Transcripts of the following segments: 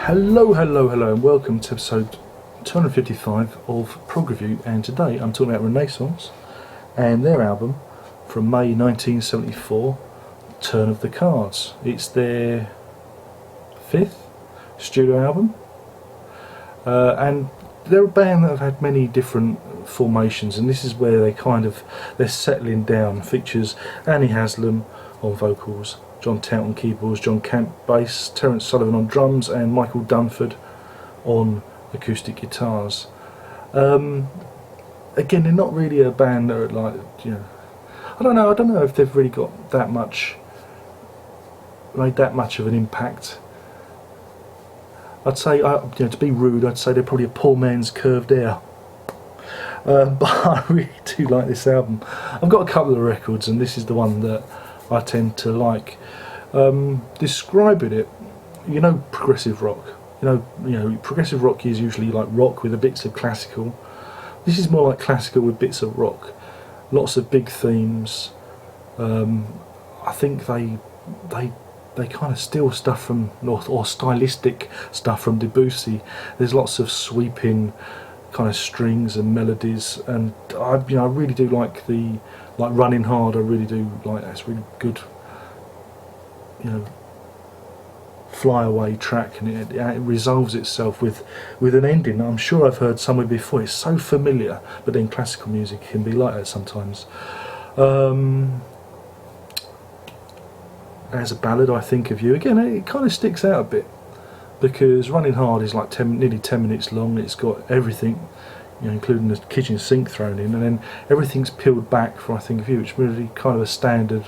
Hello, hello, hello, and welcome to episode 255 of Prog Review. And today I'm talking about Renaissance and their album from May 1974, Turn of the Cards. It's their fifth studio album, and they're a band that have had many different formations, and this is where they're settling down. Features Annie Haslam on vocals, John Tout on keyboards, John Camp bass, Terence Sullivan on drums, and Michael Dunford on acoustic guitars. Again, they're not really a band that are like, I don't know if they've really got made that much of an impact. I'd say, to be rude, I'd say they're probably a poor man's Curved Air. But I really do like this album. I've got a couple of records, and this is the one that I tend to like. Describing it, progressive rock. Progressive rock is usually like rock with a bits of classical. This is more like classical with bits of rock. Lots of big themes. I think they kind of steal stuff from or stylistic stuff from Debussy. There's lots of sweeping kind of strings and melodies, and I really do like Running Hard. I really do like that. It's really good, flyaway track, and it resolves itself with an ending I'm sure I've heard somewhere before. It's so familiar, but then classical music can be like that sometimes. As a ballad, I Think of You, again, it kind of sticks out a bit, because Running Hard is like nearly 10 minutes long. It's got everything, including the kitchen sink thrown in, and then everything's peeled back for I Think of You, which is really kind of a standard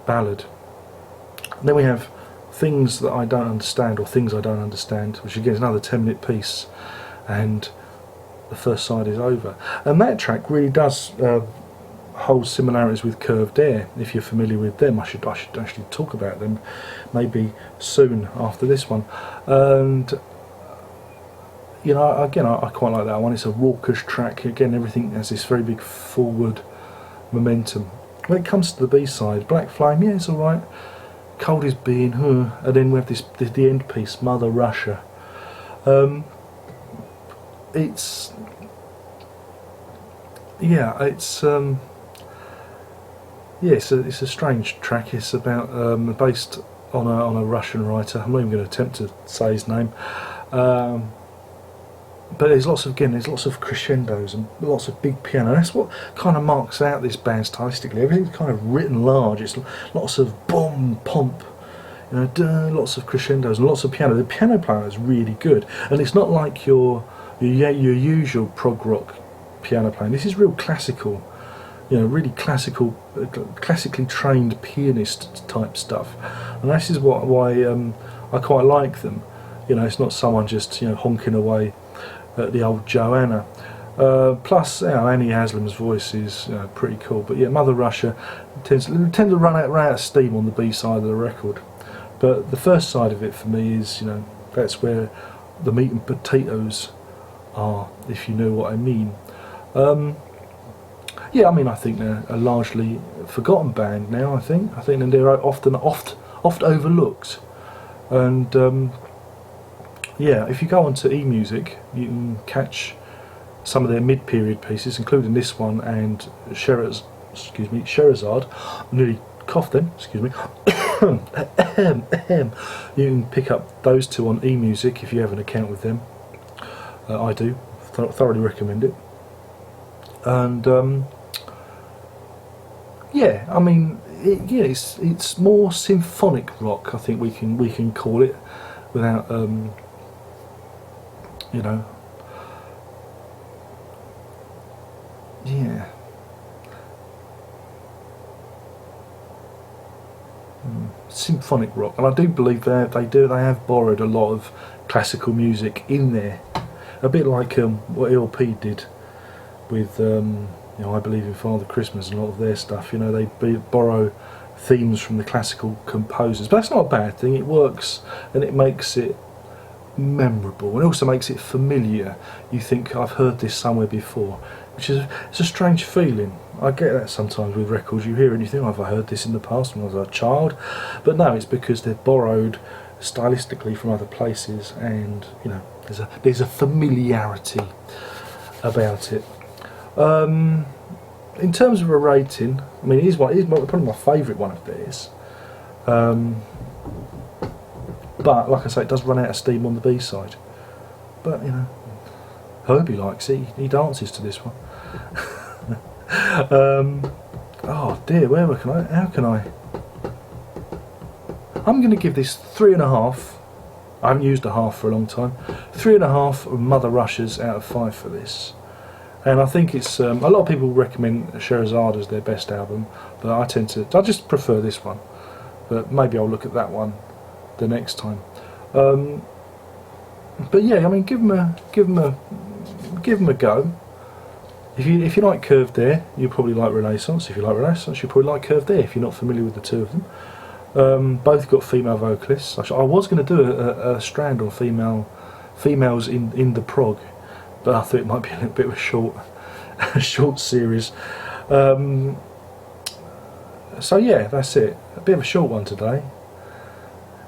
ballad. And then we have Things That I Don't Understand, or Things I Don't Understand, which again is another 10-minute piece, and the first side is over. And that track really does hold similarities with Curved Air. If you're familiar with them, I should actually talk about them maybe soon after this one. And again, I quite like that one. It's a raucous track. Again, everything has this very big forward momentum. When it comes to the B-side, Black Flame, yeah, it's alright. Cold Is Being, and then we have the end piece, Mother Russia. It's a strange track. It's about based on a Russian writer. I'm not even going to attempt to say his name. But there's lots of crescendos and lots of big piano. That's what kind of marks out this band stylistically. Everything's kind of written large. It's lots of boom, pomp, lots of crescendos and lots of piano. The piano player is really good, and it's not like your usual prog rock piano playing. This is real classical, really classical, classically trained pianist type stuff, and this is why I quite like them. It's not someone just honking away at the old Joanna. Plus, Annie Haslam's voice is pretty cool. But yeah, Mother Russia tends to run out of steam on the B side of the record. But the first side of it for me is, that's where the meat and potatoes are, if you know what I mean. I think they're a largely forgotten band now. I think they're often overlooked, and if you go onto eMusic, you can catch some of their mid-period pieces, including this one and Sherazade. I nearly coughed then. Excuse me. You can pick up those two on eMusic if you have an account with them. I do. Thoroughly recommend it. And it's more symphonic rock. I think we can call it, without symphonic rock. And I do believe they have borrowed a lot of classical music in there, a bit like what LP did with I Believe in Father Christmas and a lot of their stuff. They borrow themes from the classical composers, but that's not a bad thing. It works, and it makes it memorable, and also makes it familiar. You think, I've heard this somewhere before, it's a strange feeling. I get that sometimes with records. You hear it and you think, have I heard this in the past when I was a child? But no, it's because they've borrowed stylistically from other places, and you know, there's a familiarity about it. In terms of a rating, I mean, he's probably my favourite one of theirs. But like I say, it does run out of steam on the B side. But you know, Herbie likes it. He dances to this one. Oh dear, how can I? I'm going to give this 3.5. I haven't used a half for a long time. 3.5 Mother Russias out of 5 for this. And I think it's a lot of people recommend Scheherazade as their best album, but I just prefer this one. But maybe I'll look at that one the next time. But yeah, I mean, give them a go. If you like Curved Air, you'll probably like Renaissance. If you like Renaissance, you'll probably like Curved Air. If you're not familiar with the two of them, both got female vocalists. I was going to do a strand on females in the prog, but I thought it might be a little bit of a short series. So yeah, that's it. A bit of a short one today.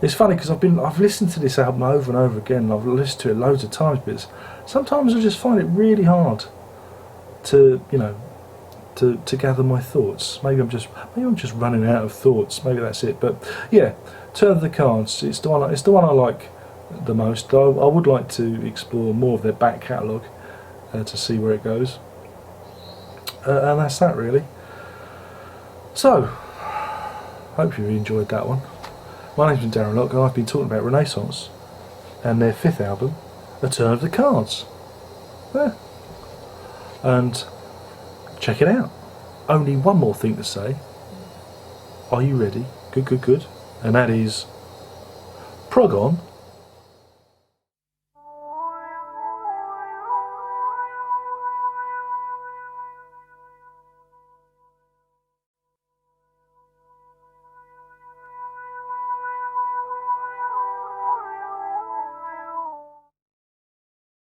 It's funny because I've listened to this album over and over again. I've listened to it loads of times, but sometimes I just find it really hard to to gather my thoughts. Maybe I'm just running out of thoughts. Maybe that's it. But yeah, Turn of the Cards. It's the one I like the most. I would like to explore more of their back catalogue to see where it goes. And that's that really. So, hope you enjoyed that one. My name's been Darren Locke, and I've been talking about Renaissance and their 5th album, A Turn of the Cards. Yeah. And check it out. Only one more thing to say. Are you ready? Good. And that is, prog on.